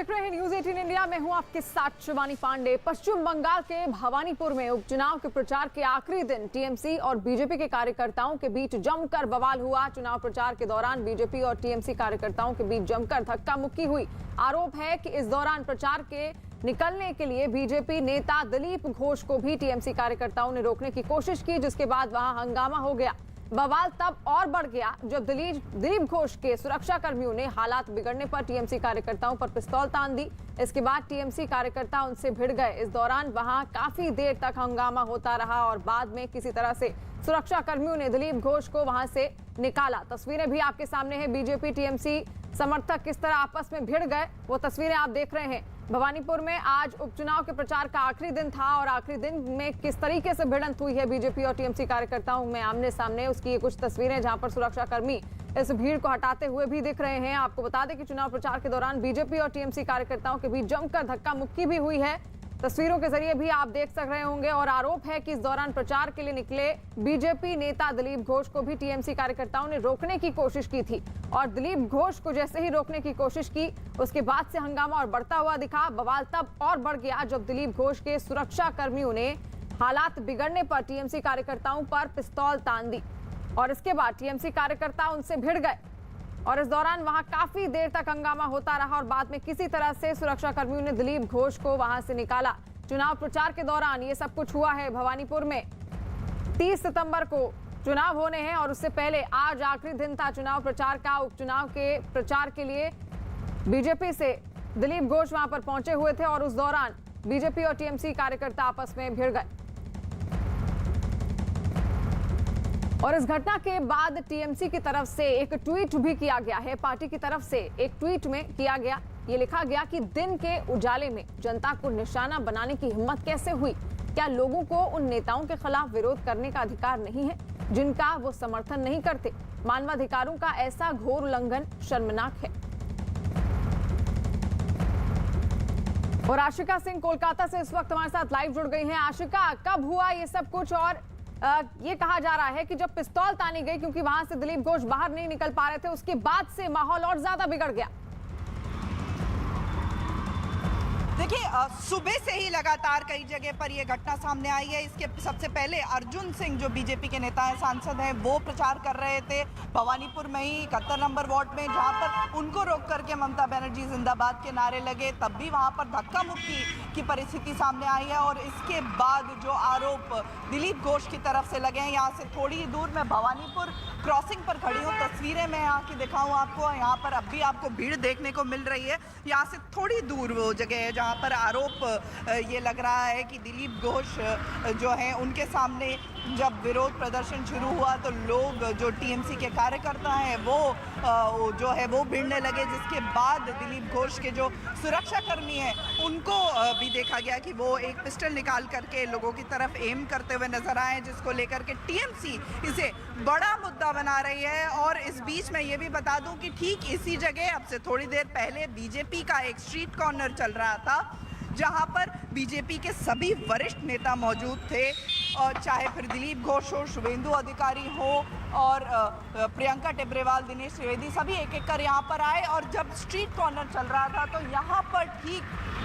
देख रहे हैं न्यूज 18 इंडिया में हूं आपके साथ शिवानी पांडे। पश्चिम बंगाल के भवानीपुर में उपचुनाव के प्रचार के आखिरी दिन टीएमसी और बीजेपी के कार्यकर्ताओं के बीच जमकर बवाल हुआ। चुनाव प्रचार के दौरान बीजेपी और टीएमसी कार्यकर्ताओं के बीच जमकर धक्का मुक्की हुई। आरोप है कि इस दौरान प्रचार के निकलने के लिए बीजेपी नेता दिलीप घोष को भी टीएमसी कार्यकर्ताओं ने रोकने की कोशिश की, जिसके बाद वहां हंगामा हो गया। बवाल तब और बढ़ गया जब दिलीप घोष के सुरक्षा कर्मियों ने हालात बिगड़ने पर टीएमसी कार्यकर्ताओं पर पिस्तौल तान दी। इसके बाद टीएमसी कार्यकर्ता उनसे भिड़ गए। इस दौरान वहां काफी देर तक हंगामा होता रहा और बाद में किसी तरह से सुरक्षा कर्मियों ने दिलीप घोष को वहां से निकाला। तस्वीरें भी आपके सामने है। बीजेपी टीएमसी समर्थक किस तरह आपस में भिड़ गए वो तस्वीरें आप देख रहे हैं। भवानीपुर में आज उपचुनाव के प्रचार का आखिरी दिन था और आखिरी दिन में किस तरीके से भिड़ंत हुई है बीजेपी और टीएमसी कार्यकर्ताओं में आमने सामने, उसकी ये कुछ तस्वीरें जहां पर सुरक्षा कर्मी इस भीड़ को हटाते हुए भी दिख रहे हैं। आपको बता दें कि चुनाव प्रचार के दौरान बीजेपी और टीएमसी कार्यकर्ताओं के बीच जमकर धक्का मुक्की भी हुई है। तस्वीरों के जरिए भी आप देख सक रहे होंगे। और आरोप है कि इस दौरान प्रचार के लिए निकले बीजेपी नेता दिलीप घोष को भी टीएमसी कार्यकर्ताओं ने रोकने की कोशिश की थी और दिलीप घोष को जैसे ही रोकने की कोशिश की उसके बाद से हंगामा और बढ़ता हुआ दिखा। बवाल तब और बढ़ गया जब दिलीप घोष के सुरक्षा कर्मियों ने हालात बिगड़ने पर टीएमसी कार्यकर्ताओं पर पिस्तौल तान दी और इसके बाद टीएमसी कार्यकर्ता उनसे भिड़ गए और इस दौरान वहां काफी देर तक हंगामा होता रहा और बाद में किसी तरह से सुरक्षा कर्मियों ने दिलीप घोष को वहां से निकाला। चुनाव प्रचार के दौरान ये सब कुछ हुआ है। भवानीपुर में 30 सितंबर को चुनाव होने हैं और उससे पहले आज आखिरी दिन था चुनाव प्रचार का। उपचुनाव के प्रचार के लिए बीजेपी से दिलीप घोष वहां पर पहुंचे हुए थे और उस दौरान बीजेपी और टीएमसी कार्यकर्ता आपस में भिड़ गए और इस घटना के बाद टीएमसी की तरफ से एक ट्वीट भी किया गया है। पार्टी की तरफ से एक ट्वीट में किया गया, ये लिखा गया कि दिन के उजाले में जनता को निशाना बनाने की हिम्मत कैसे हुई? क्या लोगों को उन नेताओं के खिलाफ विरोध करने का अधिकार नहीं है जिनका वो समर्थन नहीं करते? मानवाधिकारों का ऐसा घोर उल्लंघन शर्मनाक है। और आशिका सिंह कोलकाता से इस वक्त हमारे साथ लाइव जुड़ गई हैं। आशिका, कब हुआ ये सब कुछ? और ये कहा जा रहा है कि जब पिस्तौल तानी गई क्योंकि वहां से दिलीप घोष बाहर नहीं निकल पा रहे थे, उसके बाद से माहौल और ज्यादा बिगड़ गया। देखिए, सुबह से ही लगातार कई जगह पर यह घटना सामने आई है। इसके सबसे पहले अर्जुन सिंह जो बीजेपी के नेता हैं, सांसद हैं, वो प्रचार कर रहे थे भवानीपुर में ही 71 नंबर वार्ड में, जहां पर उनको रोक करके ममता बनर्जी जिंदाबाद के नारे लगे। तब भी वहां पर धक्का मुक्की की परिस्थिति सामने आई है और इसके बाद जो आरोप दिलीप घोष की तरफ से लगे हैं, यहाँ से थोड़ी ही दूर मैं भवानीपुर क्रॉसिंग पर खड़ी हूँ। तस्वीरें मैं यहाँ की दिखाऊँ आपको। यहाँ पर अब भी आपको भीड़ देखने को मिल रही है। यहाँ से थोड़ी दूर वो जगह है जहाँ पर आरोप ये लग रहा है कि दिलीप घोष जो हैं उनके सामने जब विरोध प्रदर्शन शुरू हुआ तो लोग जो टीएमसी के कार्यकर्ता हैं वो जो है वो भिड़ने लगे, जिसके बाद दिलीप घोष के जो सुरक्षा कर्मी हैं उनको भी देखा गया कि वो एक पिस्टल निकाल करके लोगों की तरफ एम करते हुए नजर आए, जिसको लेकर के टीएमसी इसे बड़ा मुद्दा बना रही है। और इस बीच मैं ये भी बता दूं कि ठीक इसी जगह अब से थोड़ी देर पहले बीजेपी का एक स्ट्रीट कॉर्नर चल रहा था जहां पर बीजेपी के सभी वरिष्ठ नेता मौजूद थे, और चाहे फिर दिलीप घोष हो, शुभेंदु अधिकारी हो और प्रियंका टेब्रेवाल, दिनेश त्रिवेदी, सभी एक एक कर यहाँ पर आए। और जब स्ट्रीट कॉर्नर चल रहा था तो यहाँ पर ठीक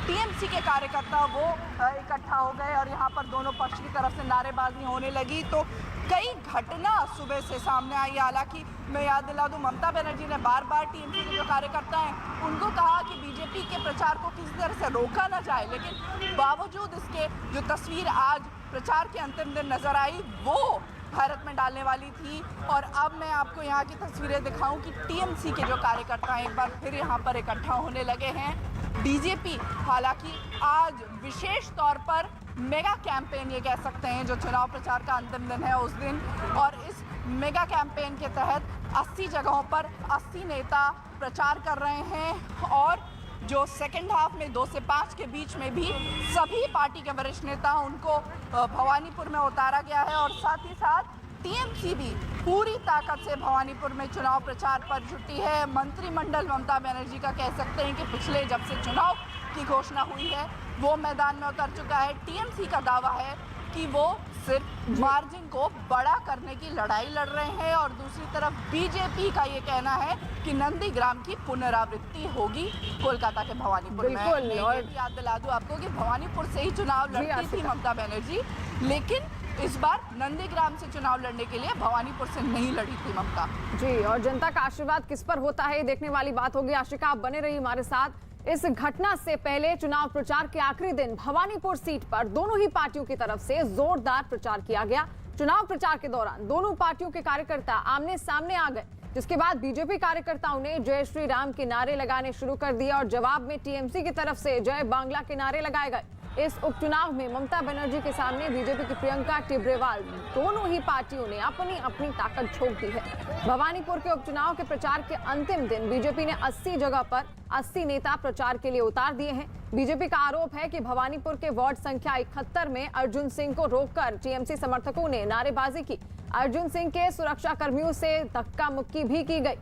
टीएमसी के कार्यकर्ता वो इकट्ठा हो गए और यहाँ पर दोनों पक्ष की तरफ से नारेबाजी होने लगी। तो कई घटना सुबह से सामने आई। हालांकि मैं याद दिला दूं, ममता बनर्जी ने बार बार टीएमसी के जो कार्यकर्ता हैं उनको कहा कि बीजेपी के प्रचार को किसी तरह से रोका ना जाए, लेकिन बावजूद इसके जो तस्वीर आज प्रचार के अंतिम दिन नजर आई वो भारत में डालने वाली थी। और अब मैं आपको यहाँ की तस्वीरें दिखाऊं कि टीएमसी के जो कार्यकर्ता हैं एक बार फिर यहाँ पर इकट्ठा होने लगे हैं। बीजेपी हालांकि आज विशेष तौर पर मेगा कैंपेन ये कह सकते हैं, जो चुनाव प्रचार का अंतिम दिन है उस दिन, और इस मेगा कैंपेन के तहत 80 जगहों पर 80 नेता प्रचार कर रहे हैं। और जो सेकंड हाफ में 2 से 5 के बीच में भी सभी पार्टी के वरिष्ठ नेता उनको भवानीपुर में उतारा गया है और साथ ही साथ टीएमसी भी पूरी ताकत से भवानीपुर में चुनाव प्रचार पर जुटी है। मंत्रिमंडल ममता बनर्जी का कह सकते हैं कि पिछले जब से चुनाव की घोषणा हुई है वो मैदान में उतर चुका है। टीएमसी का दावा है कि वो सिर्फ मार्जिन को बड़ा करने की लड़ाई लड़ रहे हैं और दूसरी तरफ बीजेपी का ये कहना है कि नंदीग्राम की पुनरावृत्ति होगी कोलकाता के भवानीपुर में। बिल्कुल। मैं और ये भी याद दिला दूं आपको कि भवानीपुर से ही चुनाव जी, लड़ती थी आशिका। ममता बनर्जी, लेकिन इस बार नंदीग्राम से चुनाव लड़ने के लिए भवानीपुर से नहीं लड़ी थी ममता। जी, और जनता का आशीर्वाद किस पर होता है ये देखने वाली बात होगी। आशिका, आप बने रही हमारे साथ। इस घटना से पहले चुनाव प्रचार के आखिरी दिन भवानीपुर सीट पर दोनों ही पार्टियों की तरफ से जोरदार प्रचार किया गया। चुनाव प्रचार के दौरान दोनों पार्टियों के कार्यकर्ता आमने सामने आ गए, जिसके बाद बीजेपी कार्यकर्ताओं ने जय श्री राम के नारे लगाने शुरू कर दिए और जवाब में टीएमसी की तरफ से जय बांग्ला के नारे लगाए गए। इस उपचुनाव में ममता बनर्जी के सामने बीजेपी की प्रियंका टिब्रेवाल, दोनों ही पार्टियों ने अपनी अपनी ताकत झोंक दी है। भवानीपुर के उपचुनाव के प्रचार के अंतिम दिन बीजेपी ने 80 जगह पर 80 नेता प्रचार के लिए उतार दिए हैं। बीजेपी का आरोप है कि भवानीपुर के वार्ड संख्या 71 में अर्जुन सिंह को रोककर टीएमसी समर्थकों ने नारेबाजी की। अर्जुन सिंह के सुरक्षा कर्मियों से धक्का मुक्की भी की गई।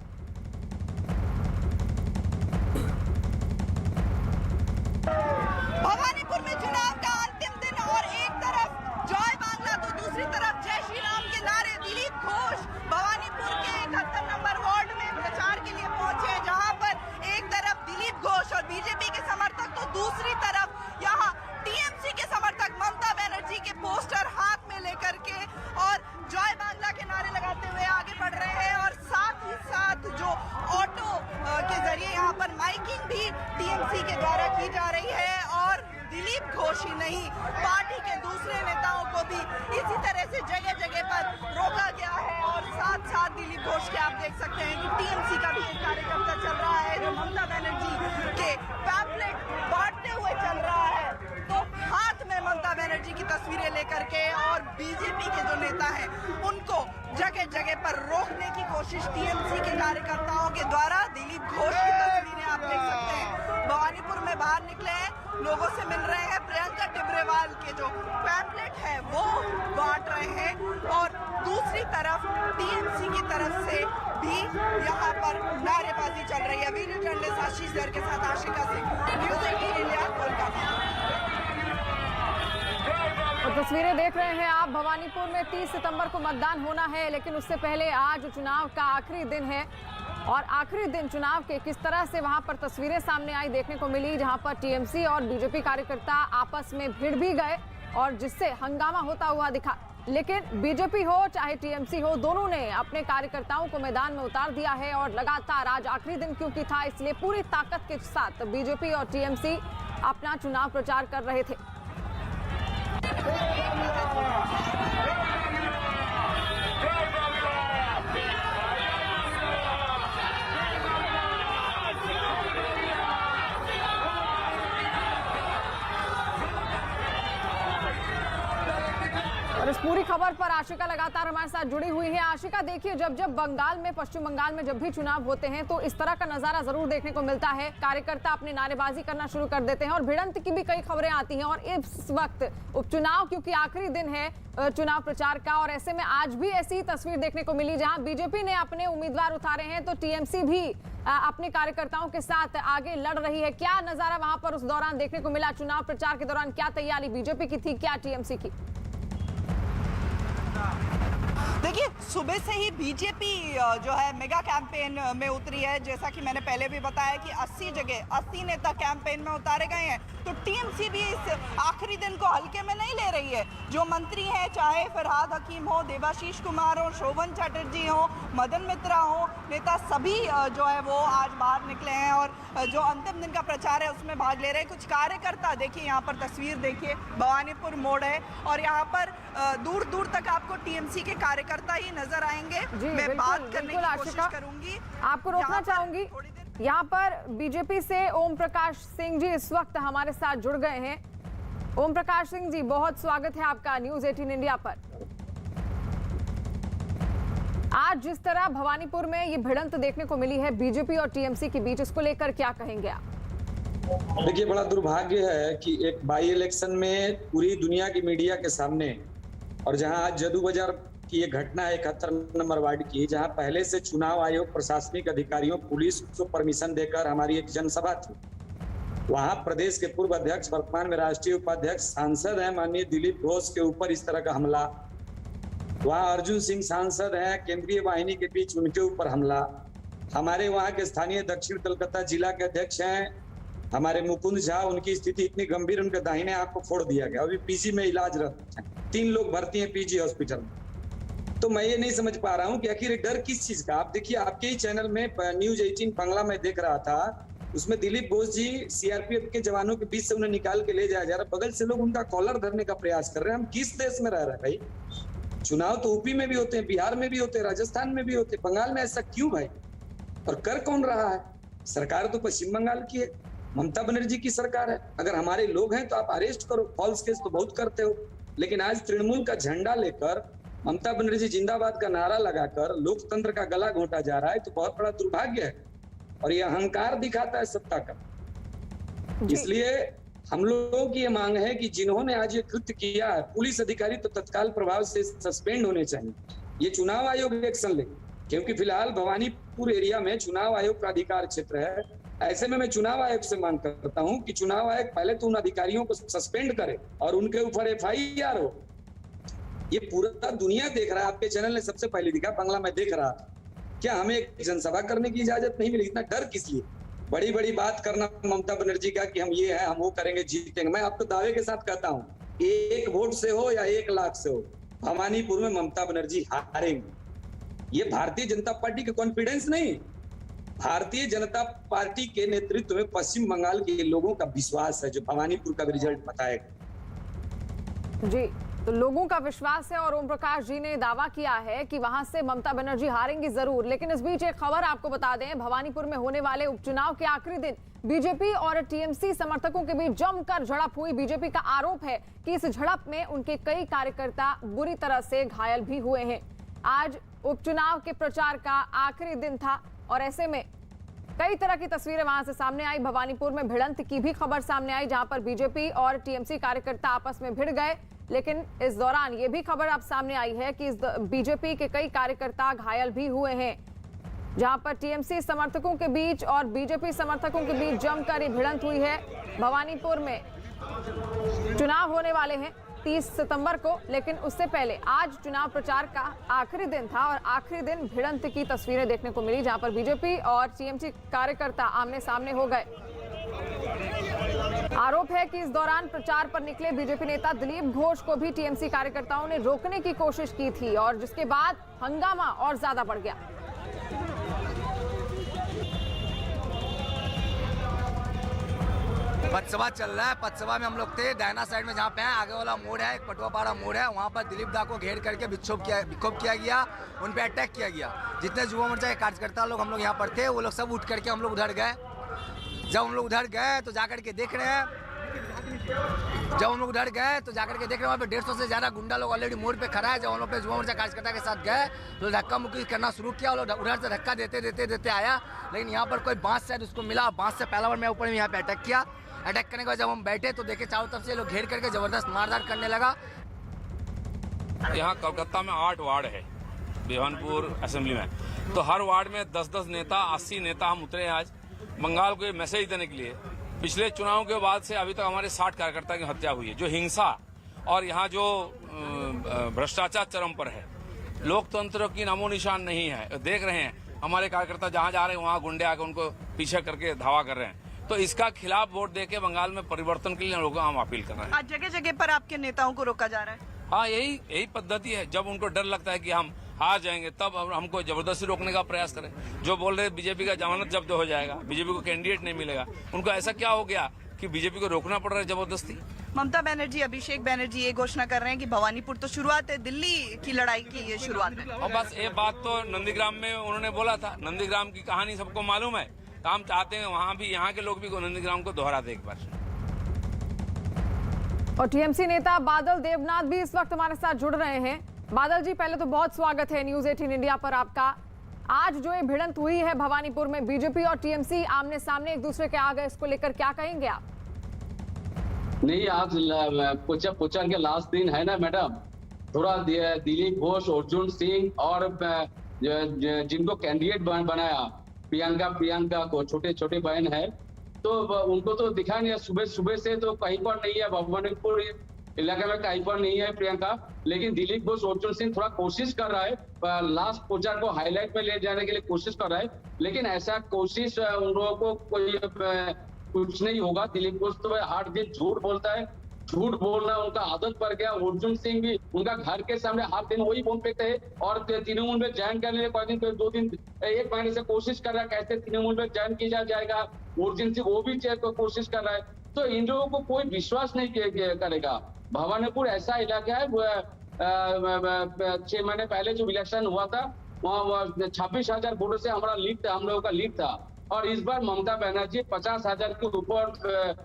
भवानीपुर में चुनाव का अंतिम दिन और एक तरफ जय बांग्ला तो दूसरी तरफ जय श्री राम के नारे। दिलीप घोष भवानीपुर के 71 नंबर वार्ड में प्रचार के लिए पहुंचे हैं, जहां पर एक तरफ दिलीप घोष और बीजेपी के समर्थक तो दूसरी तरफ यहां टीएमसी के समर्थक ममता बनर्जी के पोस्टर हाथ में लेकर के और जय बांग्ला के नारे लगाते हुए आगे बढ़ रहे हैं। और साथ ही साथ जो ऑटो के जरिए यहाँ पर माइकिंग भी टीएमसी के द्वारा की जा रही है और दिलीप घोष ही नहीं, पार्टी के दूसरे नेताओं को भी इसी तरह से जगह जगह पर रोका गया है। और साथ साथ दिलीप घोष के आप देख सकते हैं कि टीएमसी का भी एक कार्यकर्ता चल रहा है जो ममता बनर्जी के पैम्फलेट बांटते हुए चल रहा है, तो हाथ में ममता बनर्जी की तस्वीरें लेकर के और बीजेपी के जो नेता हैं उनको जगह जगह पर रोकने की कोशिश टीएमसी के कार्यकर्ताओं के द्वारा। दिलीप घोष की तस्वीरें आप देख सकते हैं, भवानीपुर में बाहर निकले हैं, लोगों से मिल रहे हैं, प्रियंका टिब्रेवाल के जो पैम्फलेट है वो बांट रहे हैं और दूसरी तरफ टीएमसी की तरफ से भी यहाँ पर नारेबाजी चल रही है। वीडियो जर्नलिस्ट आशीष दर के साथ आशिका सिंह, न्यूज़ 18 इंडिया, कोलकाता। और तस्वीरें देख रहे हैं आप, भवानीपुर में 30 सितंबर को मतदान होना है, लेकिन उससे पहले आज चुनाव का आखिरी दिन है और आखिरी दिन चुनाव के किस तरह से वहां पर तस्वीरें सामने आई देखने को मिली, जहां पर टीएमसी और बीजेपी कार्यकर्ता आपस में भिड़ भी गए और जिससे हंगामा होता हुआ दिखा। लेकिन बीजेपी हो चाहे टीएमसी हो, दोनों ने अपने कार्यकर्ताओं को मैदान में उतार दिया है और लगातार आज आखिरी दिन क्योंकि था इसलिए पूरी ताकत के साथ बीजेपी और टीएमसी अपना चुनाव प्रचार कर रहे थे। और इस पूरी खबर पर आशिका लगातार हमारे साथ जुड़ी हुई है। आशिका, देखिए, जब जब बंगाल में, पश्चिम बंगाल में जब भी चुनाव होते हैं तो इस तरह का नजारा जरूर देखने को मिलता है। कार्यकर्ता अपनी नारेबाजी करना शुरू कर देते हैं और भिड़ंत की भी कई खबरें आती हैं। और इस वक्त उपचुनाव क्योंकि आखिरी दिन है चुनाव प्रचार का, और ऐसे में आज भी ऐसी तस्वीर देखने को मिली जहां बीजेपी ने अपने उम्मीदवार उतारे हैं तो टीएमसी भी अपने कार्यकर्ताओं के साथ आगे लड़ रही है। क्या नजारा वहां पर उस दौरान देखने को मिला? चुनाव प्रचार के दौरान क्या तैयारी बीजेपी की थी, क्या टीएमसी की? देखिए, सुबह से ही बीजेपी जो है मेगा कैंपेन में उतरी है। जैसा कि मैंने पहले भी बताया कि 80 जगह 80 नेता कैंपेन में उतारे गए हैं, तो टीएमसी भी इस आखिरी दिन को हल्के में नहीं ले रही है। जो मंत्री हैं, चाहे फरहाद हकीम हो, देवाशीष कुमार हो, शोभन चैटर्जी हो, मदन मित्रा हो, नेता सभी जो है वो आज बाहर निकले हैं और जो अंतिम दिन का प्रचार है उसमें भाग ले रहे हैं। कुछ कार्यकर्ता, देखिए यहाँ पर तस्वीर देखिए, भवानीपुर मोड़ है और यहाँ पर दूर दूर तक आपको टीएमसी के कार्यकर्ता ही नजर आएंगे। मैं बात करने की कोशिश करूंगी, आपको रोकना चाहूंगी। यहाँ पर बीजेपी से ओम प्रकाश सिंह जी इस वक्त हमारे साथ जुड़ गए हैं। ओम प्रकाश सिंह जी, बहुत स्वागत है आपका न्यूज़ 18 इंडिया पर। आज जिस तरह भवानीपुर में ये भिड़ंत देखने को मिली है बीजेपी और टीएमसी के बीच, इसको लेकर क्या कहेंगे आप? देखिए, बड़ा दुर्भाग्य है कि एक बाई इलेक्शन में पूरी दुनिया की मीडिया के सामने, और जहां आज जदू बाजार की ये घटना है 71 नंबर वार्ड की, जहां पहले से चुनाव आयोग, प्रशासनिक अधिकारियों, पुलिस को परमिशन देकर हमारी एक जनसभा थी, वहां प्रदेश के पूर्व अध्यक्ष, वर्तमान में राष्ट्रीय उपाध्यक्ष, सांसद हैं माननीय दिलीप घोष के ऊपर इस तरह का हमला। वहां अर्जुन सिंह सांसद हैं, केंद्रीय वाहिनी के बीच उनके ऊपर हमला। हमारे वहां के स्थानीय दक्षिण कोलकाता जिला के अध्यक्ष हैं हमारे मुकुंद झा, उनकी स्थिति इतनी गंभीर, उनके दाहिने आंख को फोड़ दिया गया, अभी पीजी में इलाजरत हैं। 3 लोग भर्ती हैं पीजी हॉस्पिटल में। तो मैं ये नहीं समझ पा रहा हूं कि आखिर डर किस चीज का। आप देखिए, आपके ही चैनल में न्यूज 18 बांग्ला में देख रहा था, उसमें दिलीप घोष जी सीआरपीएफ के जवानों के बीच से उन्हें निकाल के ले जाया जा रहा, बगल से लोग उनका कॉलर धरने का प्रयास कर रहे हैं। हम किस देश में रह रहे हैं भाई? चुनाव तो यूपी में भी होते हैं, बिहार में भी होते हैं, राजस्थान में भी होते हैं, बंगाल में ऐसा क्यों भाई? और कर कौन रहा है? सरकार तो पश्चिम बंगाल की है, ममता बनर्जी की सरकार है। अगर हमारे लोग हैं तो आप अरेस्ट करो, फॉल्स केस तो बहुत करते हो, लेकिन आज तृणमूल का झंडा लेकर ममता बनर्जी जिंदाबाद का नारा लगाकर लोकतंत्र का गला घोंटा जा रहा है, तो बहुत बड़ा दुर्भाग्य है और ये अहंकार दिखाता है सत्ता का। इसलिए हम लोगों की ये मांग है कि जिन्होंने आज ये कृत्य किया है, पुलिस अधिकारी तो तत्काल प्रभाव से सस्पेंड होने चाहिए। ये चुनाव आयोग एक्शन ले, क्योंकि फिलहाल भवानीपुर एरिया में चुनाव आयोग का अधिकार क्षेत्र है। ऐसे में मैं चुनाव आयोग से मांग करता हूं कि चुनाव आयोग पहले तो उन अधिकारियों को सस्पेंड करे और उनके ऊपर एफआईआर हो। ये पूरा दुनिया देख रहा है, आपके चैनल ने सबसे पहले दिखा, बांग्ला में देख रहा था। क्या हमें एक जनसभा करने की इजाजत नहीं मिली? इतना डर किस लिए? बड़ी बड़ी बात करना ममता बनर्जी का कि हम ये है, हम वो करेंगे, जीतेंगे। मैं आपको दावे के साथ कहता हूँ, 1 वोट से हो या 1 लाख से हो, भवानीपुर में ममता बनर्जी हारेंगे। ये भारतीय जनता पार्टी का कॉन्फिडेंस नहीं, भारतीय जनता पार्टी के नेतृत्व में पश्चिम बंगाल के लोगों का विश्वास है, जो भवानीपुर का भी रिजल्ट बताएगा। जी, तो लोगों का विश्वास है और ओम प्रकाश जी ने दावा किया है कि वहां से ममता बनर्जी हारेंगी जरूर। लेकिन इस बीच एक खबर आपको बता दें, भवानीपुर में होने वाले उपचुनाव के आखिरी दिन बीजेपी और टीएमसी समर्थकों के बीच जमकर झड़प हुई। बीजेपी का आरोप है कि इस झड़प में उनके कई कार्यकर्ता बुरी तरह से घायल भी हुए हैं। आज उपचुनाव के प्रचार का आखिरी दिन था और ऐसे में कई तरह की तस्वीरें वहां से सामने आई। भवानीपुर में भिड़ंत की भी खबर सामने आई, जहां पर बीजेपी और टीएमसी कार्यकर्ता आपस में भिड़ गए। लेकिन इस दौरान ये भी खबर अब सामने आई है कि बीजेपी के कई कार्यकर्ता घायल भी हुए हैं, जहां पर टीएमसी समर्थकों के बीच और बीजेपी समर्थकों के बीच जमकर ये भिड़ंत हुई है। भवानीपुर में चुनाव होने वाले हैं 30 सितंबर को, लेकिन उससे पहले आज चुनाव प्रचार का आखिरी दिन था और आखिरी दिन भिड़ंत की तस्वीरें देखने को मिली, जहां पर बीजेपी और टीएमसी कार्यकर्ता आमने सामने हो गए। आरोप है कि इस दौरान प्रचार पर निकले बीजेपी नेता दिलीप घोष को भी टीएमसी कार्यकर्ताओं ने रोकने की कोशिश की थी और जिसके बाद हंगामा और ज्यादा बढ़ गया। पथसभा चल रहा है, पथसभा में हम लोग थे डायना साइड में, जहाँ पे है आगे वाला मोड़ है, एक पटवापाड़ा मोड़ है, वहाँ पर दिलीप दा को घेर करके विक्षोभ किया गया, उन पे अटैक किया गया। जितने युवा मोर्चा के कार्यकर्ता लोग हम लोग यहाँ पर थे, वो लोग सब उठ करके हम लोग उधर गए। जब हम लोग उधर गए तो जाकर के देख रहे हैं, वहाँ पे 150 से ज्यादा गुंडा लोग ऑलरेडी मोड़ पे खड़ा है। जब हम लोग पे युवा मोर्चा कार्यकर्ता के साथ गए तो धक्का मुक्की करना शुरू किया। उधर से धक्का देते आया, लेकिन यहाँ पर कोई बांस शायद उसको मिला। बांस से पहला बार मैं ऊपर में यहाँ पे अटैक किया। अटैक करने के बाद जब हम बैठे तो देखे चारों तरफ से लोग घेर करके जबरदस्त मारधाड़ करने लगा। यहाँ कोलकाता में 8 वार्ड है भवानीपुर असेंबली में, तो हर वार्ड में 10-10 नेता, 80 नेता हम उतरे आज बंगाल को मैसेज देने के लिए। पिछले चुनाव के बाद से अभी तक हमारे 60 कार्यकर्ता की हत्या हुई है। जो हिंसा और यहाँ जो भ्रष्टाचार चरम पर है, लोकतंत्र की नामो निशान नहीं है। देख रहे हैं हमारे कार्यकर्ता जहाँ जा रहे हैं वहाँ गुंडे आकर उनको पीछे करके धावा कर रहे हैं। तो इसका खिलाफ वोट देके बंगाल में परिवर्तन के लिए लोगों हम अपील कर रहे हैं। आज जगह जगह पर आपके नेताओं को रोका जा रहा है। हाँ, यही पद्धति है। जब उनको डर लगता है कि हम हार जाएंगे तब हमको जबरदस्ती रोकने का प्रयास करें। जो बोल रहे बीजेपी का जमानत जब्त हो जाएगा, बीजेपी को कैंडिडेट नहीं मिलेगा, उनको ऐसा क्या हो गया कि बीजेपी को रोकना पड़ रहा है जबरदस्ती? ममता बनर्जी, अभिषेक बनर्जी ये घोषणा कर रहे हैं कि भवानीपुर तो शुरुआत है, दिल्ली की लड़ाई की ये शुरुआत है। और बस ये बात तो नंदीग्राम में उन्होंने बोला था। नंदीग्राम की कहानी सबको मालूम है, तो हम चाहते हैं वहाँ भी, यहाँ के लोग भी नंदीग्राम को दोहरा दे एक बार। और टीएमसी नेता बादल देवनाथ भी इस वक्त हमारे साथ जुड़ रहे हैं। बादल जी, पहले तो बहुत स्वागत है न्यूज 18 इंडिया पर आपका। आज जो ये भिड़ंत हुई है भवानीपुर में, बीजेपी और टीएमसी आमने सामने एक दूसरे के आ गए, इसको लेकर क्या कहेंगे आप? नहीं, आज प्रचार के लास्ट दिन है ना मैडम, थोड़ा दिलीप घोष, अर्जुन सिंह और जिनको कैंडिडेट बनाया प्रियंका को, छोटे बहन है, तो उनको तो दिखा नहीं है, सुबह सुबह से तो कहीं पर नहीं है, भवानीपुर इलाके में कहीं पर नहीं है प्रियंका। लेकिन दिलीप घोष, अर्जुन सिंह थोड़ा कोशिश कर रहा है, लास्ट प्रचार को हाईलाइट में ले जाने के लिए कोशिश कर रहा है, लेकिन ऐसा कोशिश उन लोगों को कोई कुछ नहीं होगा। दिलीप घोष तो हर दिन झूठ बोलता है, झूठ बोलना उनका आदत पड़ गया। अर्जुन सिंह भी उनका घर के सामने हर दिन वही बोल पे थे, और तृणमूल में ज्वाइन करने कोई दिन 2 दिन 1 महीने से कोशिश कर रहा है कैसे तृणमूल में ज्वाइन किया जाएगा। अर्जुन सिंह वो भी कोशिश कर रहा है, तो इन लोगों को कोई विश्वास नहीं करेगा। भवानीपुर ऐसा इलाका है, 6 महीने पहले जो इलेक्शन हुआ था वहाँ 26,000 वोटों से हमारा लीड था, हम लोगों का लीड था, और इस बार ममता बनर्जी 50,000 के ऊपर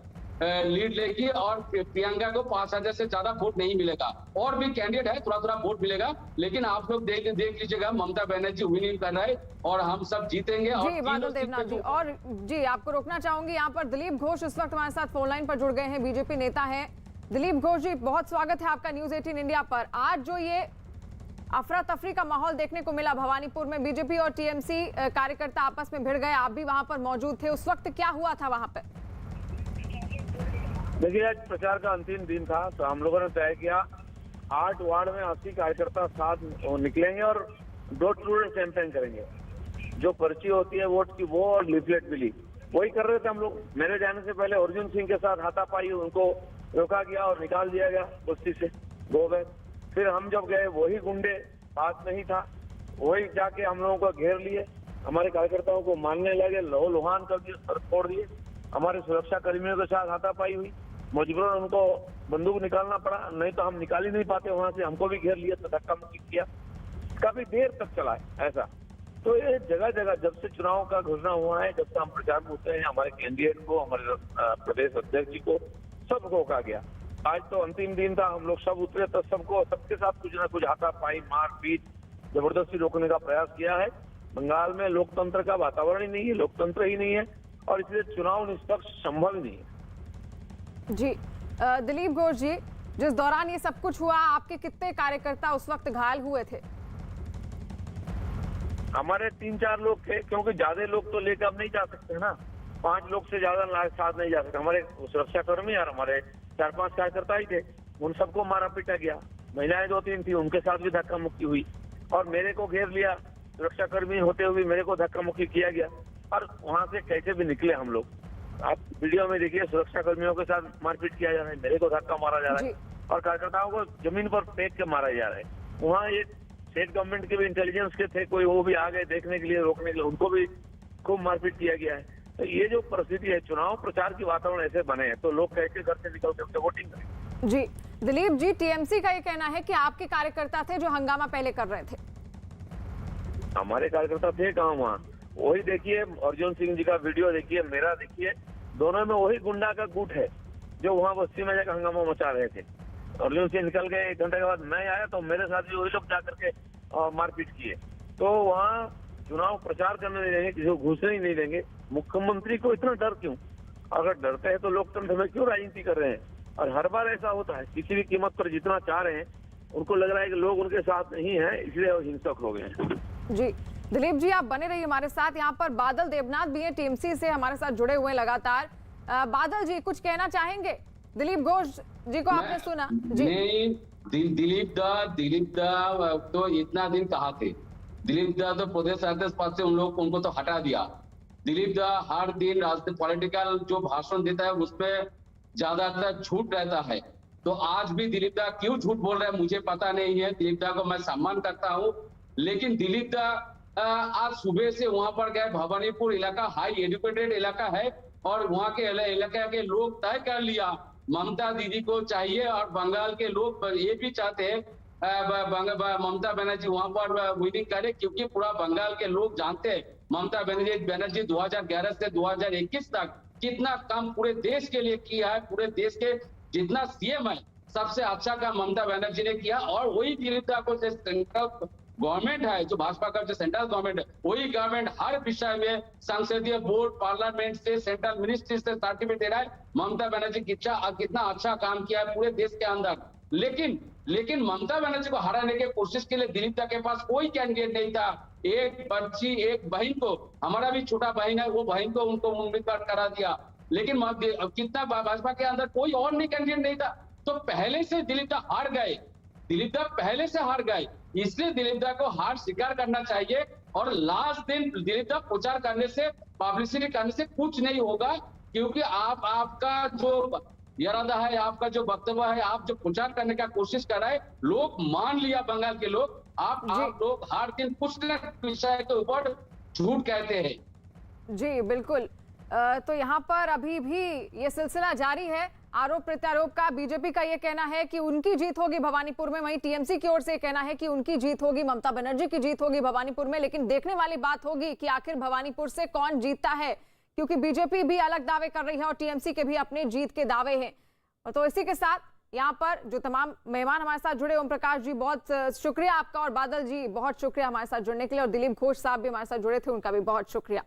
लीड लेगी, और प्रियंका को 5,000 से ज्यादा वोट नहीं मिलेगा। और भी कैंडिडेट है, थोड़ा थोड़ा वोट मिलेगा, लेकिन आप लोग देख लीजिएगा ममता बनर्जी विनिंग कर रहा है और हम सब जीतेंगे। जी बादल देवनाथ जी, और जी आपको रोकना चाहूंगी यहाँ पर, दिलीप घोष इस वक्त हमारे साथ फोन लाइन पर जुड़ गए हैं, बीजेपी नेता हैं। दिलीप घोष जी, बहुत स्वागत है आपका न्यूज 18 इंडिया पर। आज जो ये अफरा तफरी का माहौल देखने को मिला भवानीपुर में, बीजेपी और टीएमसी कार्यकर्ता आपस में भिड़ गए, आप भी वहां पर मौजूद थे, उस वक्त क्या हुआ था वहां पर? देखिए, आज प्रचार का अंतिम दिन था, तो हम लोगों ने तय किया 8 वार्ड में 80 कार्यकर्ता साथ निकलेंगे और डोर टू डोर कैंपेन करेंगे। जो पर्ची होती है वोट की वो, और लिफलेट मिली, वही कर रहे थे हम लोग। मेरे जाने से पहले अर्जुन सिंह के साथ हाथापाई, उनको रोका गया और निकाल दिया गया बस्ती से गोबर। फिर हम जब गए वही गुंडे, बात नहीं था, वही जाके हम लोगों को घेर लिए, हमारे कार्यकर्ताओं को मारने लगे, लहू-लुहान कर दिए, सर फोड़ दिए। हमारे सुरक्षा कर्मियों के साथ हाथापाई हुई, मजबूरन उनको बंदूक निकालना पड़ा, नहीं तो हम निकाल ही नहीं पाते वहां से। हमको भी घेर लिया, तो धक्का मुक्की किया, काफी देर तक चला है ऐसा। तो ये जगह जगह जब से चुनाव का घोषणा हुआ है, जब से हम प्रचार में उतरे हैं, हमारे कैंडिडेट को, हमारे प्रदेश अध्यक्ष जी को सब रोका गया। आज तो अंतिम दिन था, हम लोग सब उतरे, तो सबके साथ कुछ ना कुछ हाथापाई, मारपीट, जबरदस्ती रोकने का प्रयास किया है। बंगाल में लोकतंत्र का वातावरण ही नहीं है, लोकतंत्र ही नहीं है, और इसलिए चुनाव निष्पक्ष संभव नहीं है। जी दिलीप घोष जी, जिस दौरान ये सब कुछ हुआ, आपके कितने कार्यकर्ता उस वक्त घायल हुए थे? हमारे 3-4 लोग थे, क्योंकि ज्यादा लोग तो लेकर अब नहीं जा सकते ना, 5 लोग से ज्यादा साथ नहीं जा सकते। हमारे सुरक्षा कर्मी और हमारे 4-5 कार्यकर्ता ही थे, उन सबको मारा पीटा गया। महिलाएं 2-3 थी, उनके साथ भी धक्का मुक्की हुई, और मेरे को घेर लिया, सुरक्षा कर्मी होते हुए मेरे को धक्का मुक्की किया गया। और वहां से कैसे भी निकले हम लोग, आप वीडियो में देखिए, सुरक्षा कर्मियों के साथ मारपीट किया जा रहा है, मेरे को धक्का मारा जा रहा है, और कार्यकर्ताओं को जमीन पर फेंक के मारा जा रहा है। वहाँ एक स्टेट गवर्नमेंट के भी इंटेलिजेंस के थे कोई, वो भी आ गए देखने के लिए, रोकने के लिए, उनको भी खूब मारपीट किया गया है। तो ये जो परिस्थिति है, चुनाव प्रचार की वातावरण ऐसे बने हैं, तो लोग कैसे घर से निकल सकते वोटिंग करें। जी दिलीप जी, टीएमसी का ये कहना है कि आपके कार्यकर्ता थे जो हंगामा पहले कर रहे थे। हमारे कार्यकर्ता थे कहाँ वहाँ? वही देखिए, अर्जुन सिंह जी का वीडियो देखिए, मेरा देखिए, दोनों में वही गुंडा का गुट है जो वहाँ बस्ती में जाकर हंगामा मचा रहे थे। अर्जुन सिंह निकल गए, 1 घंटे के बाद मैं आया, तो मेरे साथ भी वही लोग जाकर के मारपीट किए। तो वहाँ चुनाव प्रचार करने नहीं देंगे, किसी को घुसने ही नहीं देंगे। मुख्यमंत्री को इतना डर क्यों? अगर डरते हैं तो लोकतंत्र में क्यों राजनीति कर रहे हैं? और हर बार ऐसा होता है, किसी भी कीमत पर जितना चाह रहे हैं, उनको लग रहा है कि लोग उनके साथ नहीं है, इसलिए वो हिंसक हो गए हैं। जी दिलीप जी, आप बने रहिए हमारे साथ। यहाँ पर बादल देवनाथ भी है, टीएमसी से हमारे साथ जुड़े हुए हैं लगातार। बादल जी, कुछ कहना चाहेंगे? दिलीप घोष जी को आपने सुना जी? नहीं, दिलीप दा तो इतना दिन कहाँ थे? दिलीप दा तो प्रदेश अध्यक्ष पद से उनको तो हटा दिया। दिलीप दा हर दिन राष्ट्रीय पॉलिटिकल जो भाषण देता है उसमें ज्यादातर झूठ रहता है। तो आज भी दिलीप दा क्यों झूठ बोल रहा है मुझे पता नहीं है। दिलीप दा को मैं सम्मान करता हूँ, लेकिन दिलीप दा आज सुबह से वहां पर गए। भवानीपुर इलाका हाई एजुकेटेड इलाका है, और वहां के इलाके के लोग तय कर लिया ममता दीदी को चाहिए, और बंगाल के लोग ये भी चाहते हैं ममता बनर्जी वहां पर विनिंग करे, क्योंकि पूरा बंगाल के लोग जानते हैं ममता बनर्जी 2011 से 2021 तक कितना काम पूरे देश के लिए किया है। पूरे देश के जितना सीएम है सबसे अच्छा काम ममता बनर्जी ने किया, और वही दिलीप दा को सेंट्रल गवर्नमेंट है, जो भाजपा का जो सेंट्रल गवर्नमेंट है, वही गवर्नमेंट हर विषय में संसदीय बोर्ड, पार्लियामेंट से, सेंट्रल मिनिस्ट्री से सर्टिफिकेट दे रहा है ममता बनर्जी कितना अच्छा काम किया है पूरे देश के अंदर। लेकिन ममता बनर्जी को हराने की कोशिश के लिए दिलीप दा के पास कोई कैंडिडेट नहीं था। एक बच्ची, एक बहन को, हमारा भी छोटा बहन है, वो बहन को उनको उम्मीदवार करा दिया। लेकिन कितना भाजपा के अंदर कोई और नहीं कैंडिडेट नहीं था, तो पहले से दिलीप दा हार गए, दिलीप दा पहले से हार गए, इसलिए दिलीप दा को हार स्वीकार करना चाहिए। और लास्ट दिन दिलीप दा प्रचार करने से, पब्लिसिटी करने से कुछ नहीं होगा, क्योंकि आपका जो इरादा है, आपका जो वक्तव्य है, आप जो प्रचार करने का कोशिश कर रहे हैं, लोग मान लिया, बंगाल के लोग, आप लोग हर दिन कुछ न विषय के ऊपर झूठ कहते हैं। जी बिल्कुल। तो यहाँ पर अभी भी ये सिलसिला जारी है आरोप प्रत्यारोप का। बीजेपी का ये कहना है कि उनकी जीत होगी भवानीपुर में, वहीं टीएमसी की ओर से कहना है कि उनकी जीत होगी, ममता बनर्जी की जीत होगी भवानीपुर में। लेकिन देखने वाली बात होगी कि आखिर भवानीपुर से कौन जीतता है, क्योंकि बीजेपी भी अलग दावे कर रही है और टीएमसी के भी अपने जीत के दावे हैं। तो इसी के साथ यहाँ पर जो तमाम मेहमान हमारे साथ जुड़े, ओम प्रकाश जी बहुत शुक्रिया आपका, और बादल जी बहुत शुक्रिया हमारे साथ जुड़ने के लिए, और दिलीप घोष साहब भी हमारे साथ जुड़े थे, उनका भी बहुत शुक्रिया।